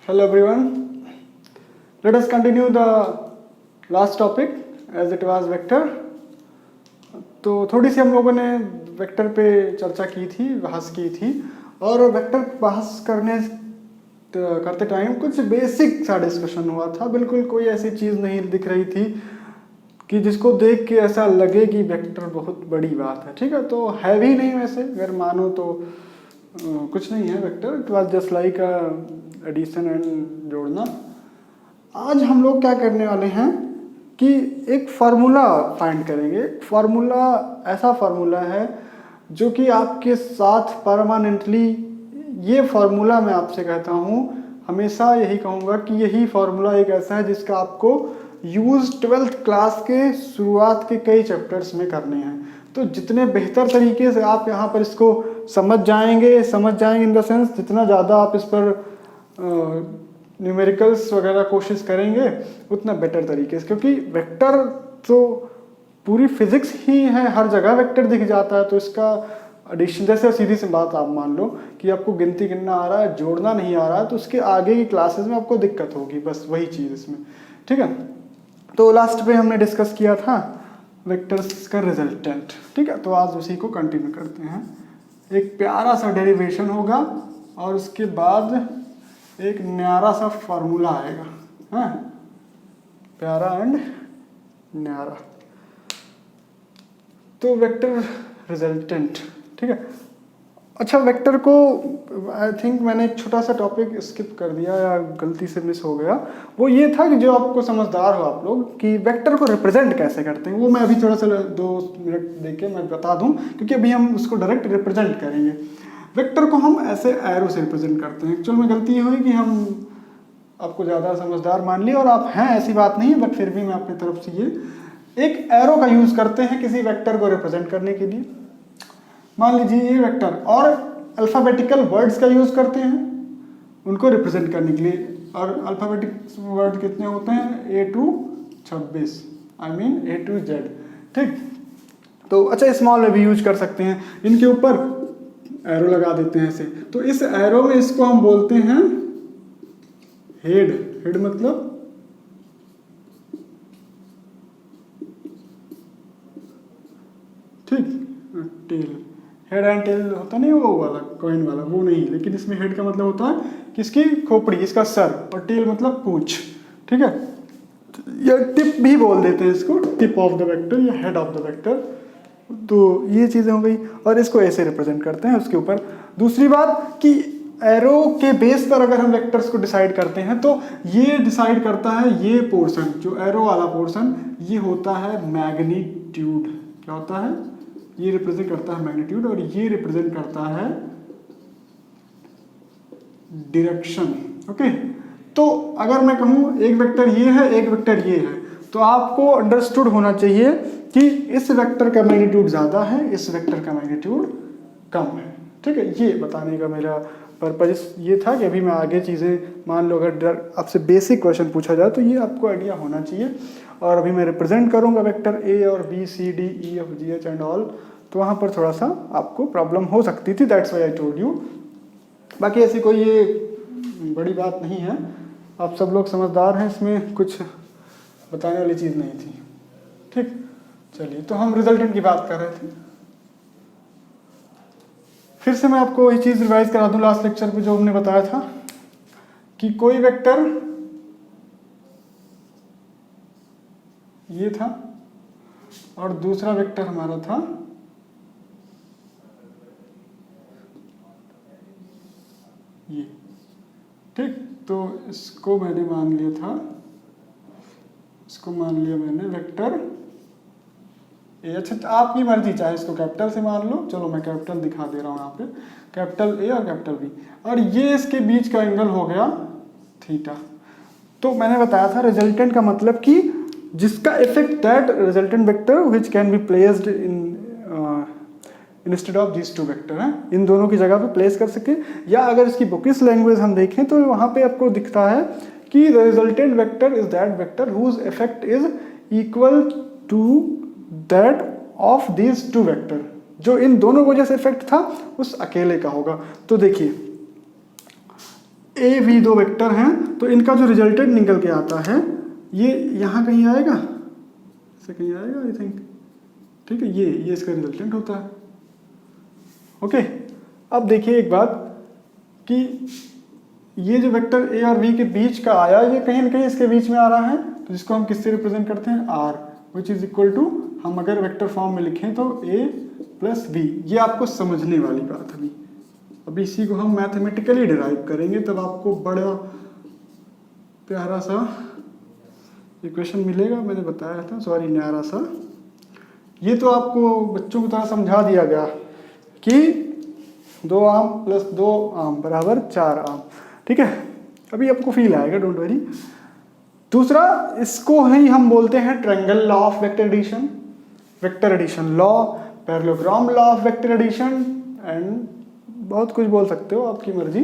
Hello everyone. Let us continue the last topic as it was vector. तो थोड़ी सी हम लोगों ने वेक्टर पे चर्चा की थी, बहस की थी, और वेक्टर बहस करते टाइम कुछ बेसिक सा डिस्कशन हुआ था। बिल्कुल कोई ऐसी चीज़ नहीं दिख रही थी कि जिसको देख के ऐसा लगे कि वेक्टर बहुत बड़ी बात है। ठीक है, तो है भी नहीं वैसे, अगर मानो तो कुछ नहीं है vector. It was just like addition and जोड़ना। आज हम लोग क्या करने वाले हैं कि एक फार्मूला फाइंड करेंगे। फार्मूला ऐसा फार्मूला है जो कि आपके साथ परमानेंटली, ये फार्मूला मैं आपसे कहता हूँ, हमेशा यही कहूँगा कि यही फार्मूला एक ऐसा है जिसका आपको यूज़ 12th क्लास के शुरुआत के कई चैप्टर्स में करने हैं। तो जितने बेहतर तरीके से आप यहाँ पर इसको समझ जाएंगे इन द सेंस, जितना ज़्यादा आप इस पर न्यूमेरिकल्स वगैरह कोशिश करेंगे उतना बेटर तरीके से, क्योंकि वेक्टर तो पूरी फिजिक्स ही है, हर जगह वेक्टर दिख जाता है। तो इसका एडिशन, जैसे सीधी सी बात आप मान लो कि आपको गिनती गिनना आ रहा है, जोड़ना नहीं आ रहा है, तो उसके आगे की क्लासेस में आपको दिक्कत होगी, बस वही चीज़ इसमें। ठीक है, तो लास्ट पे हमने डिस्कस किया था वेक्टर्स का रिजल्टेंट। ठीक है, तो आज उसी को कंटिन्यू करते हैं। एक प्यारा सा डेरिवेशन होगा और उसके बाद एक न्यारा सा फार्मूला आएगा। हाँ, प्यारा एंड न्यारा। तो वेक्टर रिजल्टेंट, ठीक है। अच्छा, वेक्टर को आई थिंक मैंने एक छोटा सा टॉपिक स्किप कर दिया या गलती से मिस हो गया। वो ये था कि जो आपको समझदार हो आप लोग कि वेक्टर को रिप्रेजेंट कैसे करते हैं, वो मैं अभी थोड़ा सा 2 मिनट देके मैं बता दूं, क्योंकि अभी हम उसको डायरेक्ट रिप्रेजेंट करेंगे। वेक्टर को हम ऐसे एरो से रिप्रेजेंट करते हैं। एक्चुअल में गलती ये हुई कि हम आपको ज़्यादा समझदार मान लिया, और आप हैं ऐसी बात नहीं, बट फिर भी मैं अपनी तरफ से ये एक एरो का यूज़ करते हैं किसी वेक्टर को रिप्रेजेंट करने के लिए। मान लीजिए ये वेक्टर, और अल्फ़ाबेटिकल वर्ड्स का यूज़ करते हैं उनको रिप्रेजेंट करने के लिए। और अल्फ़ाबेटिक वर्ड कितने होते हैं? A to 26, I mean A to Z। ठीक, तो अच्छा स्मॉल में भी यूज कर सकते हैं। इनके ऊपर एरो लगा देते हैं ऐसे। तो इस एरो में इसको हम बोलते हैं हेड। हेड मतलब ठीक, टेल। हेड एंड टेल होता नहीं, वो वाला कॉइन वाला, वो नहीं, लेकिन इसमें हेड का मतलब होता है कि इसकी खोपड़ी, इसका सर, और टेल मतलब पूंछ। ठीक है, या टिप भी बोल देते हैं इसको, टिप ऑफ द वेक्टर या हेड ऑफ द वेक्टर। तो ये चीज़ें हो गई, और इसको ऐसे रिप्रेजेंट करते हैं उसके ऊपर। दूसरी बात कि एरो के बेस पर अगर हम वेक्टर्स को डिसाइड करते हैं तो ये डिसाइड करता है, ये पोर्शन जो एरो वाला पोर्शन, ये होता है मैग्नीट्यूड। क्या होता है? ये रिप्रेजेंट करता है मैग्नीट्यूड, और ये रिप्रेजेंट करता है डायरेक्शन। ओके, तो अगर मैं कहूँ एक वेक्टर ये है, एक वेक्टर ये है, तो आपको अंडरस्टूड होना चाहिए कि इस वेक्टर का मैग्नीट्यूड ज़्यादा है, इस वेक्टर का मैग्नीट्यूड कम है। ठीक है, ये बताने का मेरा पर्पज ये था कि अभी मैं आगे चीज़ें, मान लो अगर आपसे बेसिक क्वेश्चन पूछा जाए तो ये आपको आइडिया होना चाहिए। और अभी मैं रिप्रेजेंट करूँगा वेक्टर A और B C D E F G H and all, तो वहाँ पर थोड़ा सा आपको प्रॉब्लम हो सकती थी, that's why I told you. बाकी ऐसी कोई ये बड़ी बात नहीं है, आप सब लोग समझदार हैं, इसमें कुछ बताने वाली चीज़ नहीं थी। ठीक, चलिए, तो हम रिजल्टेंट की बात कर रहे थे। फिर से मैं आपको ये चीज़ रिवाइज करा दूं लास्ट लेक्चर में जो हमने बताया था कि कोई वेक्टर ये था और दूसरा वेक्टर हमारा था ये। ठीक, तो इसको मैंने मान लिया था, इसको मान लिया मैंने वेक्टर ए। अच्छा, आपकी मर्जी, चाहे इसको कैपिटल से मान लो, चलो मैं कैपिटल दिखा दे रहा हूँ यहाँ पे, कैपिटल ए और कैपिटल बी, और ये इसके बीच का एंगल हो गया थीटा। तो मैंने बताया था रिजल्टेंट का मतलब कि जिसका effect that resultant vector which can be placed in instead of this two vector है, इन दोनों की जगह पे प्लेस कर सके। या अगर इसकी बुकिश लैंग्वेज हम देखें तो वहाँ पे आपको दिखता है कि the resultant vector is that vector whose effect is equal to that of this two vector. जो इन दोनों को जैसे इफेक्ट था उस अकेले का होगा। तो देखिए, ए वी दो वेक्टर हैं, तो इनका जो रिजल्टेंट निकल के आता है ये यहाँ कहीं आएगा, ऐसे कहीं आएगा आई थिंक, ठीक है, ये इसका रिजल्टेंट होता है। ओके, अब देखिए एक बात कि ये जो वेक्टर ए और वी के बीच का आया, ये कहीं ना कहीं इसके बीच में आ रहा है, तो जिसको हम किससे रिप्रेजेंट करते हैं, R, which is equal to, हम अगर वेक्टर फॉर्म में लिखें तो ए प्लस वी। ये आपको समझने वाली बात है। अभी इसी को हम मैथमेटिकली डिराइव करेंगे, तब आपको बड़ा प्यारा सा इक्वेशन मिलेगा। मैंने बताया था, सॉरी, न्यारा सा। ये तो आपको बच्चों की तरह समझा दिया गया कि 2 आम प्लस 2 आम बराबर 4 आम, ठीक है। अभी आपको फील आएगा, डोंट वरी। दूसरा, इसको ही हम बोलते हैं triangle law of vector addition, vector addition law, parallelogram law of vector addition, and बहुत कुछ बोल सकते हो, आपकी मर्जी,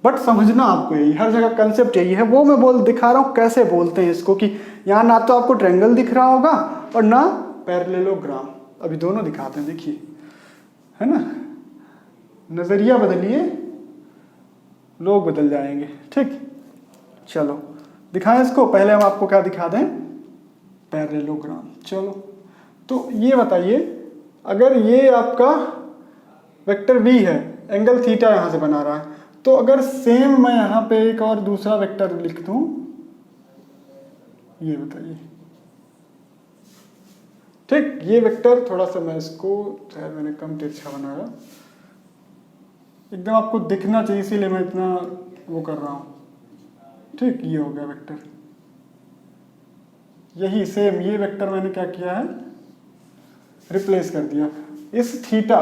बट समझना आपको यही, हर जगह कंसेप्ट यही है। वो मैं दिखा रहा हूँ कैसे बोलते हैं इसको, कि यहाँ ना तो आपको ट्रायंगल दिख रहा होगा और ना पैरेललोग्राम। अभी दोनों दिखाते हैं, देखिए, है ना। नजरिया बदलिए, लोग बदल जाएंगे, ठीक। चलो दिखाएं इसको। पहले हम आपको क्या दिखा दें, पैरेललोग्राम। चलो, तो ये बताइए, अगर ये आपका वेक्टर v है, एंगल थीटा यहां से बना रहा है, तो अगर सेम मैं यहां पे एक और दूसरा वेक्टर लिख दूं, ये बताइए, ठीक। ये वेक्टर थोड़ा सा मैं इसको, शायद मैंने कम तिरछा बनाया, एकदम आपको दिखना चाहिए, इसीलिए मैं इतना वो कर रहा हूं, ठीक। ये हो गया वेक्टर, यही सेम ये वेक्टर मैंने क्या किया है, रिप्लेस कर दिया। इस थीटा,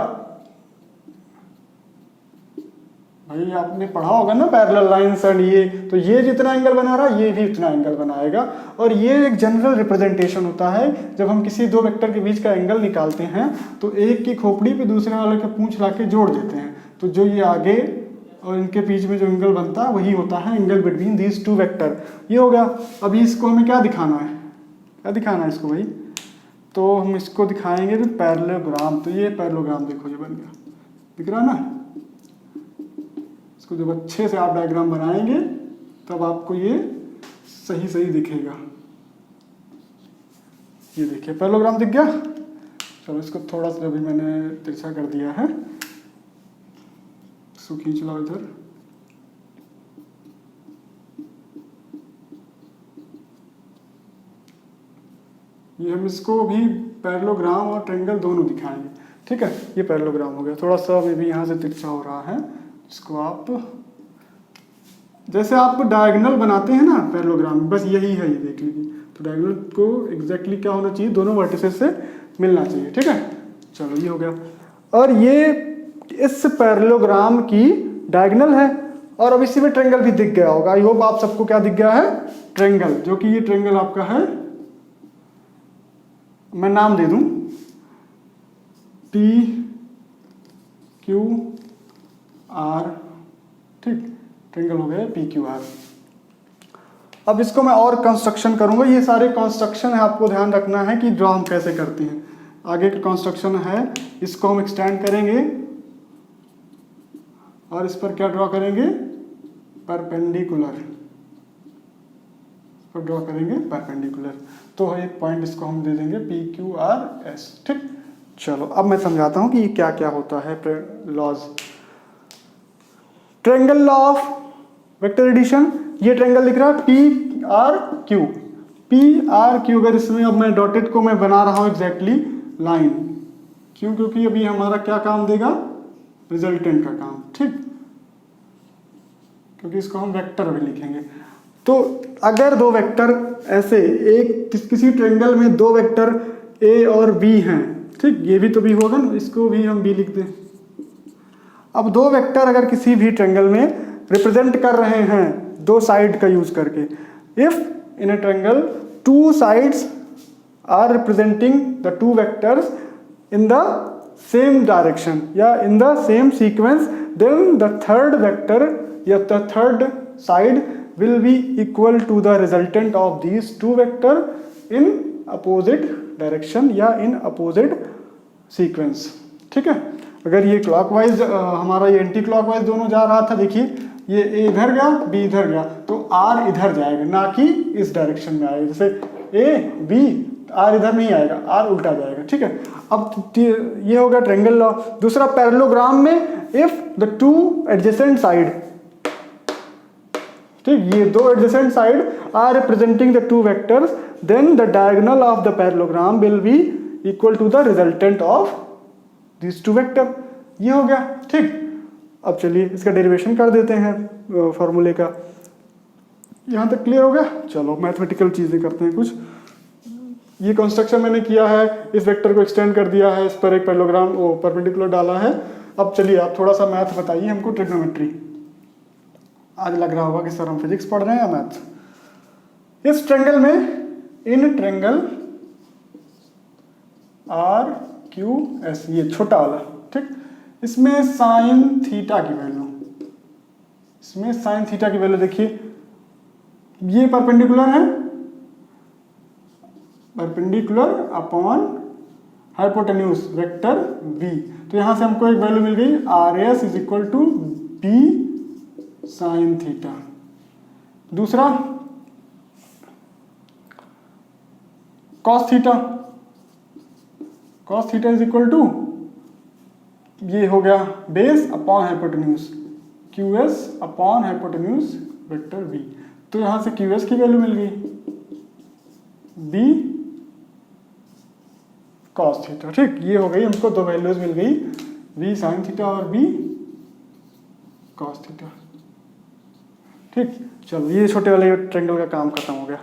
भाई आपने पढ़ा होगा ना पैरेलल लाइंस एंड ये, तो ये जितना एंगल बना रहा है ये भी उतना एंगल बनाएगा। और ये एक जनरल रिप्रेजेंटेशन होता है, जब हम किसी दो वेक्टर के बीच का एंगल निकालते हैं तो एक की खोपड़ी पे दूसरे वाले के पूंछ लाके जोड़ देते हैं, तो जो ये आगे और इनके बीच में जो एंगल बनता है वही होता है angle between these two vector. ये हो गया। अभी इसको हमें क्या दिखाना है, क्या दिखाना है इसको भाई, तो हम इसको दिखाएंगे पैरेललोग्राम। तो ये पैरेललोग्राम देखो, ये बन गया, दिख रहा है ना। इसको जब अच्छे से आप डायग्राम बनाएंगे तब आपको ये सही सही दिखेगा। ये देखिए पैरेललोग्राम दिख गया। चलो इसको थोड़ा सा अभी मैंने तिरछा कर दिया है, इसको खींच लो इधर। ये हम इसको भी पैरेललोग्राम और ट्रायंगल दोनों दिखाएंगे, ठीक है। ये पैरेललोग्राम हो गया, थोड़ा सा मे भी यहाँ से तिरछा हो रहा है। इसको आप जैसे आप डायगोनल बनाते हैं ना पैरेललोग्राम, बस यही है, ये देख लीजिए। तो डायगोनल को एग्जैक्टली क्या होना चाहिए, दोनों वर्टिसेस से मिलना चाहिए, ठीक है। चलो ये हो गया। और ये इस पैरेललोग्राम की डायगोनल है, और अब इसी में ट्रायंगल भी दिख गया होगा। आई होप आप सबको क्या दिख गया है, ट्रायंगल, जो कि ये ट्रायंगल आपका है, मैं नाम दे दूं पी क्यू आर, ठीक। ट्रायंगल हो गया पी क्यू आर। अब इसको मैं और कंस्ट्रक्शन करूंगा। ये सारे कंस्ट्रक्शन है, आपको ध्यान रखना है कि ड्रॉ हम कैसे करते हैं। आगे का कंस्ट्रक्शन है, इसको हम एक्सटेंड करेंगे और इस पर क्या ड्रॉ करेंगे, परपेंडिकुलर, पर ड्रॉ करेंगे परपेंडिकुलर। तो एक पॉइंट इसको हम दे देंगे पी क्यू आर एस, ठीक। चलो अब मैं समझाता हूं कि ये क्या क्या होता है laws. Triangle law of vector addition, ये ट्रायंगल लिख रहा है P R Q, P R Q. अगर इसमें अब मैं डॉटेड को मैं बना रहा हूं एग्जैक्टली लाइन, क्यों, क्योंकि अभी हमारा क्या काम देगा, रिजल्टेंट का काम, ठीक। क्योंकि इसको हम वेक्टर भी लिखेंगे। तो अगर दो वेक्टर ऐसे एक किसी ट्रायंगल में दो वेक्टर ए और बी हैं, ठीक, ये भी तो बी होगा ना, इसको भी हम बी लिख दें। अब दो वेक्टर अगर किसी भी ट्रायंगल में रिप्रेजेंट कर रहे हैं दो साइड का यूज करके, if in a triangle two sides are representing the two vectors in the same direction या in the same sequence, then the third vector या the third side will be equal to the resultant of these two vector in opposite direction या in opposite sequence, ठीक है। अगर ये clockwise हमारा ये anti clockwise दोनों जा रहा था, देखिए ये ए इधर गया, बी इधर गया, तो आर इधर जाएगा, ना कि इस डायरेक्शन में आएगा। जैसे ए बी, आर इधर नहीं आएगा, आर उल्टा जाएगा। ठीक है, अब ये हो गया ट्रायंगल लॉ। दूसरा पैरेललोग्राम में if the two adjacent side, ठीक, ये दो adjacent side are representing the two vectors, then the diagonal of the parallelogram will be equal to the resultant of this two vector. ये हो गया। ठीक, अब चलिए इसका डेरिवेशन कर देते हैं फॉर्मूले का। यहाँ तक क्लियर हो गया। चलो मैथमेटिकल चीज़ें करते हैं कुछ। ये कंस्ट्रक्शन मैंने किया है, इस वेक्टर को एक्सटेंड कर दिया है, इस पर एक पैरेललोग्राम परपेंडिकुलर डाला है। अब चलिए आप थोड़ा सा मैथ बताइए हमको, ट्रिग्नोमेट्री। आज लग रहा होगा कि सर हम फिजिक्स पढ़ रहे हैं या मैथ। इस ट्रायंगल में, in triangle R Q S, ये छोटा वाला, ठीक, इसमें साइन थीटा की वैल्यू, इसमें साइन थीटा की वैल्यू देखिए, ये परपेंडिकुलर है, perpendicular upon hypotenuse vector v, तो यहां से हमको एक वैल्यू मिल गई R S is equal to B sine theta. दूसरा cos theta, cos theta is equal to, ये हो गया base upon hypotenuse, Q S upon hypotenuse vector v, तो यहां से क्यू एस की वैल्यू मिल गई b कॉस थीटा। ठीक, ये हो गई, हमको दो वैल्यूज मिल गई, v साइन थीटा और b कॉस थीटा। ठीक, चलो ये छोटे वाले ट्रायंगल का काम खत्म हो गया।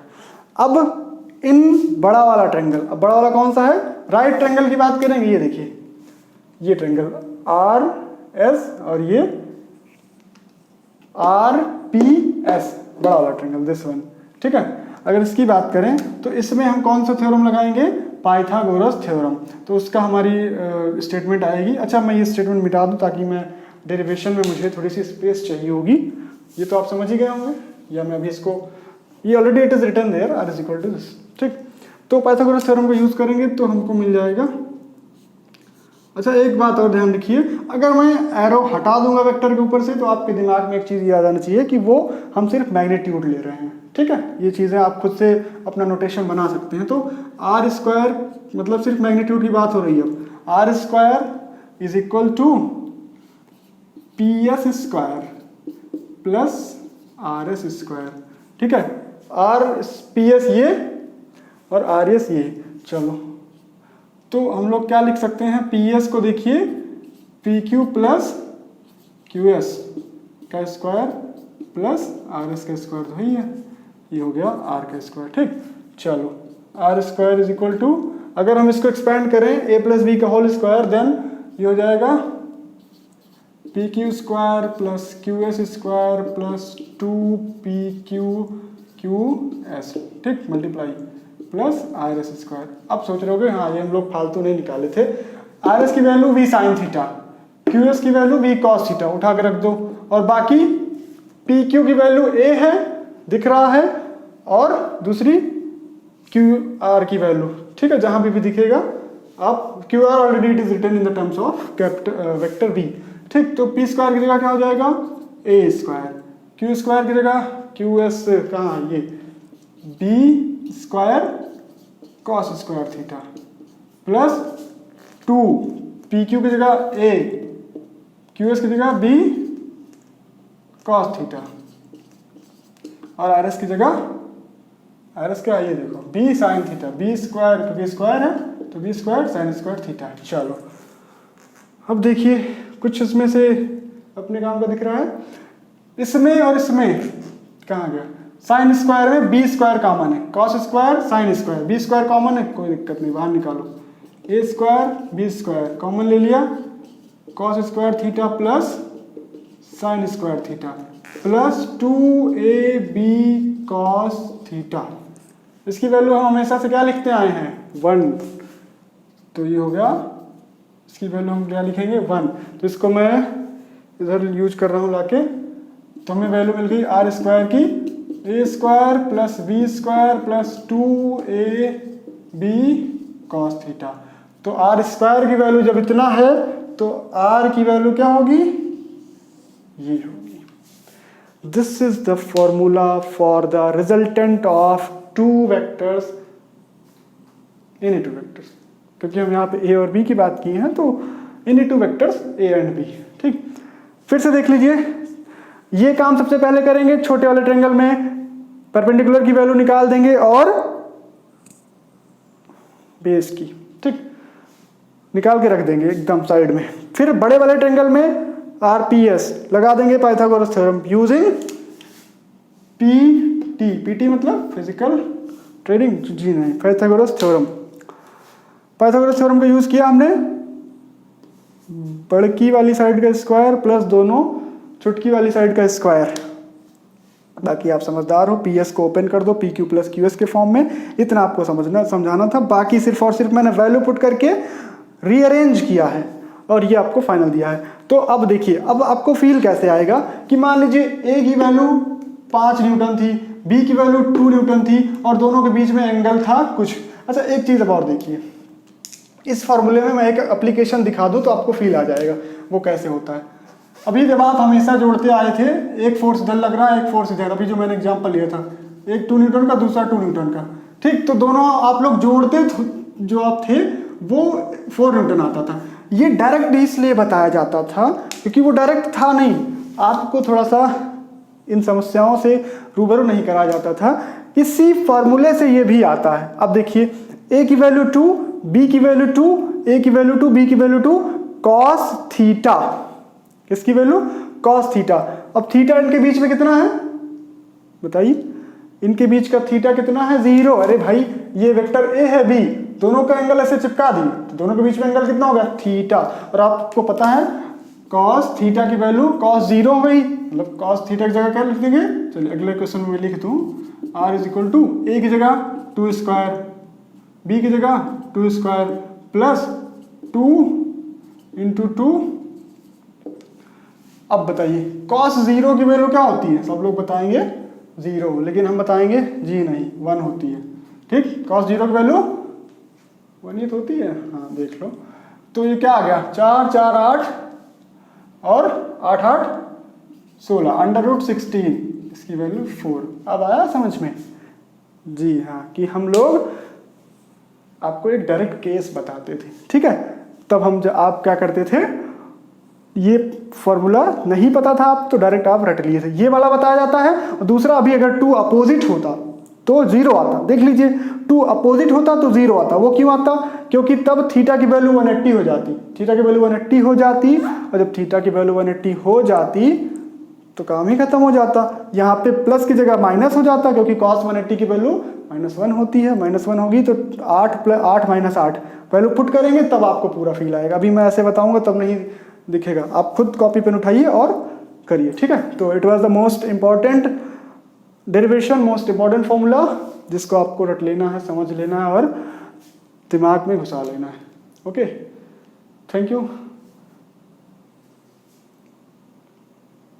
अब इन बड़ा वाला ट्रायंगल, अब बड़ा वाला कौन सा है, राइट ट्रायंगल की बात करेंगे। ये देखिए, ये ट्रायंगल आर एस और ये आर पी एस, बड़ा वाला ट्रायंगल, दिस वन। ठीक है, अगर इसकी बात करें तो इसमें हम कौन सा थ्योरम लगाएंगे, पाइथागोरस थ्योरम, तो उसका हमारी स्टेटमेंट आएगी। अच्छा, मैं ये स्टेटमेंट मिटा दूं ताकि मैं डेरिवेशन में मुझे थोड़ी सी स्पेस चाहिए होगी। ये तो आप समझ ही गए होंगे, या मैं अभी इसको, ये already it is written there, R is equal to this. ठीक, तो पाइथागोरस थ्योरम को यूज करेंगे तो हमको मिल जाएगा। अच्छा, एक बात और ध्यान रखिए, अगर मैं एरो हटा दूंगा वेक्टर के ऊपर से तो आपके दिमाग में एक चीज़ याद आना चाहिए कि वो हम सिर्फ मैग्नीट्यूड ले रहे हैं। ठीक है, ये चीज़ें आप खुद से अपना नोटेशन बना सकते हैं। तो आर स्क्वायर मतलब सिर्फ मैग्नीट्यूड की बात हो रही है। R square is equal to P S square plus R S square. ठीक है, आर पी एस ये और आर एस ये। चलो, तो हम लोग क्या लिख सकते हैं, पी एस को देखिए P Q plus Q S का स्क्वायर प्लस आर एस का स्क्वायर, तो ही है, ये हो गया आर का स्क्वायर। ठीक, चलो R square is equal to, अगर हम इसको एक्सपेंड करें ए प्लस बी का होल स्क्वायर, देन ये हो जाएगा P Q square plus Q S square plus 2pq Q S. ठीक, multiply plus R S square. अब सोच रहे होगे हाँ ये हम लोग फालतू नहीं निकाले थे, आर एस की value V sine theta, Q S की वैल्यू वी कॉस थीटा उठा के रख दो, और बाकी पी क्यू की वैल्यू ए है दिख रहा है, और दूसरी क्यू आर की वैल्यू, ठीक है, जहां भी दिखेगा आप Q R already it is written in the terms of vector V. ठीक, तो पी स्क्वायर की जगह क्या हो जाएगा ए स्क्वायर, क्यू स्क्वायर की जगह क्यू एस कहाँ, ये B square cos square theta plus 2 P Q की जगह ए, क्यू एस की जगह बी कॉस थीटा, और आर एस की जगह, आर एस क्या, ये देखो B sine theta, B square क्योंकि स्क्वायर है तो B square sine square theta. चलो अब देखिए कुछ इसमें से अपने काम का दिख रहा है, इसमें और इसमें कहाँ गया, साइन स्क्वायर में बी स्क्वायर कॉमन है, cos square sine square, B square common है, कोई दिक्कत नहीं, बाहर निकालो, A square B square common ले लिया, cos square theta plus sine square theta plus 2ab cos theta. इसकी वैल्यू हम हमेशा से क्या लिखते आए हैं 1, तो ये हो गया, इसकी वैल्यू हम क्या लिखेंगे 1, तो इसको मैं इधर यूज कर रहा हूँ लाके, तो हमें वैल्यू मिल गई आर स्क्वायर की A square plus B square plus 2ab cos theta. तो आर स्क्वायर की वैल्यू जब इतना है तो आर की वैल्यू क्या होगी, ये होगी। This is the formula for the resultant of two vectors any two vectors, क्योंकि हम यहाँ पे ए और बी की बात की है, तो any two vectors A and B. ठीक, फिर से देख लीजिए, ये काम सबसे पहले करेंगे, छोटे वाले ट्रायंगल में परपेंडिकुलर की वैल्यू निकाल देंगे और बेस की, ठीक, निकाल के रख देंगे एकदम साइड में। फिर बड़े वाले ट्रायंगल में आरपीएस लगा देंगे, Pythagoras theorem using PT, PT मतलब फिजिकल ट्रेडिंग, जी नहीं, पाइथागोरस थ्योरम। पाइथागोरस थ्योरम का यूज किया हमने, बड़की वाली साइड का स्क्वायर प्लस दोनों छुटकी वाली साइड का स्क्वायर। बाकी आप समझदार हो, पीएस को ओपन कर दो P Q plus Q S के फॉर्म में, इतना आपको समझाना था। बाकी सिर्फ और सिर्फ मैंने वैल्यू पुट करके रीअरेंज किया है और ये आपको फाइनल दिया है। तो अब देखिए, अब आपको फील कैसे आएगा कि मान लीजिए ए की वैल्यू 5 न्यूटन थी, बी की वैल्यू 2 न्यूटन थी और दोनों के बीच में एंगल था कुछ। अच्छा, एक चीज़ अब और देखिए, इस फॉर्मूले में मैं एक एप्लीकेशन दिखा दूं तो आपको फील आ जाएगा वो कैसे होता है। अभी जब आप हमेशा जोड़ते आए थे, एक फोर्स इधर लग रहा है, एक फोर्स इधर, अभी जो मैंने एग्जांपल लिया था, एक 2 न्यूटन का, दूसरा 2 न्यूटन का, ठीक, तो दोनों आप लोग जोड़ते जो आप थे वो 4 न्यूटन आता था। ये डायरेक्ट इसलिए बताया जाता था क्योंकि वो डायरेक्ट था नहीं, आपको थोड़ा सा इन समस्याओं से रूबरू नहीं कराया जाता था। इसी फॉर्मूले से ये भी आता है। अब देखिए, ए की वैल्यू 2, बी की वैल्यू 2, ए की वैल्यू 2, बी की वैल्यू 2, कॉस थीटा, किसकी वैल्यू, कॉस थीटा। अब थीटा इनके बीच में कितना है बताइए, इनके बीच का थीटा कितना है, 0। अरे भाई, ये वेक्टर ए है, बी, दोनों का एंगल ऐसे चिपका दी तो दोनों के बीच में एंगल कितना होगा, थीटा। और आपको पता है कॉस थीटा की वैल्यू कॉस 0 हो गई, मतलब कॉस थीटा की जगह क्या लिख देंगे, चलिए अगले क्वेश्चन में लिख दूं, r इज इक्वल टू ए की जगह 2 स्क्वायर, बी की जगह 2 स्क्वायर प्लस 2 इंटू 2। अब बताइए कॉस 0 की वैल्यू क्या होती है, सब लोग बताएंगे 0, लेकिन हम बताएंगे जी नहीं, 1 होती है। ठीक, कॉस 0 की वैल्यू 1 ही तो होती है, हाँ देख लो। तो ये क्या आ गया, 4 4 8 और 8 8 16, अंडर रूट 16, इसकी वैल्यू 4। अब आया समझ में, जी हाँ, कि हम लोग आपको एक डायरेक्ट केस बताते थे, ठीक है। तब हम आप क्या करते थे, ये फॉर्मूला नहीं पता था आप तो डायरेक्ट आप रट लिए थे, ये वाला बताया जाता है। और दूसरा, अभी अगर 2 अपोजिट होता तो 0 आता, देख लीजिए 2 अपोजिट होता तो 0 आता। वो क्यों आता, क्योंकि तब थीटा की वैल्यू 180 हो जाती, थीटा की वैल्यू 180 हो जाती, और जब थीटा की वैल्यू 180 हो जाती तो काम ही खत्म हो जाता। यहाँ पे प्लस की जगह माइनस हो जाता, क्योंकि cos 180 की वैल्यू -1 होती है, -1 होगी तो 8 माइनस 8 वैल्यू पुट करेंगे तब आपको पूरा फील आएगा। अभी मैं ऐसे बताऊंगा तब नहीं दिखेगा, आप खुद कॉपी पेन उठाइए और करिए, ठीक है। तो it was the most important derivation, most important formula, जिसको आपको रट लेना है, समझ लेना है और दिमाग में घुसा लेना है। Okay, thank you.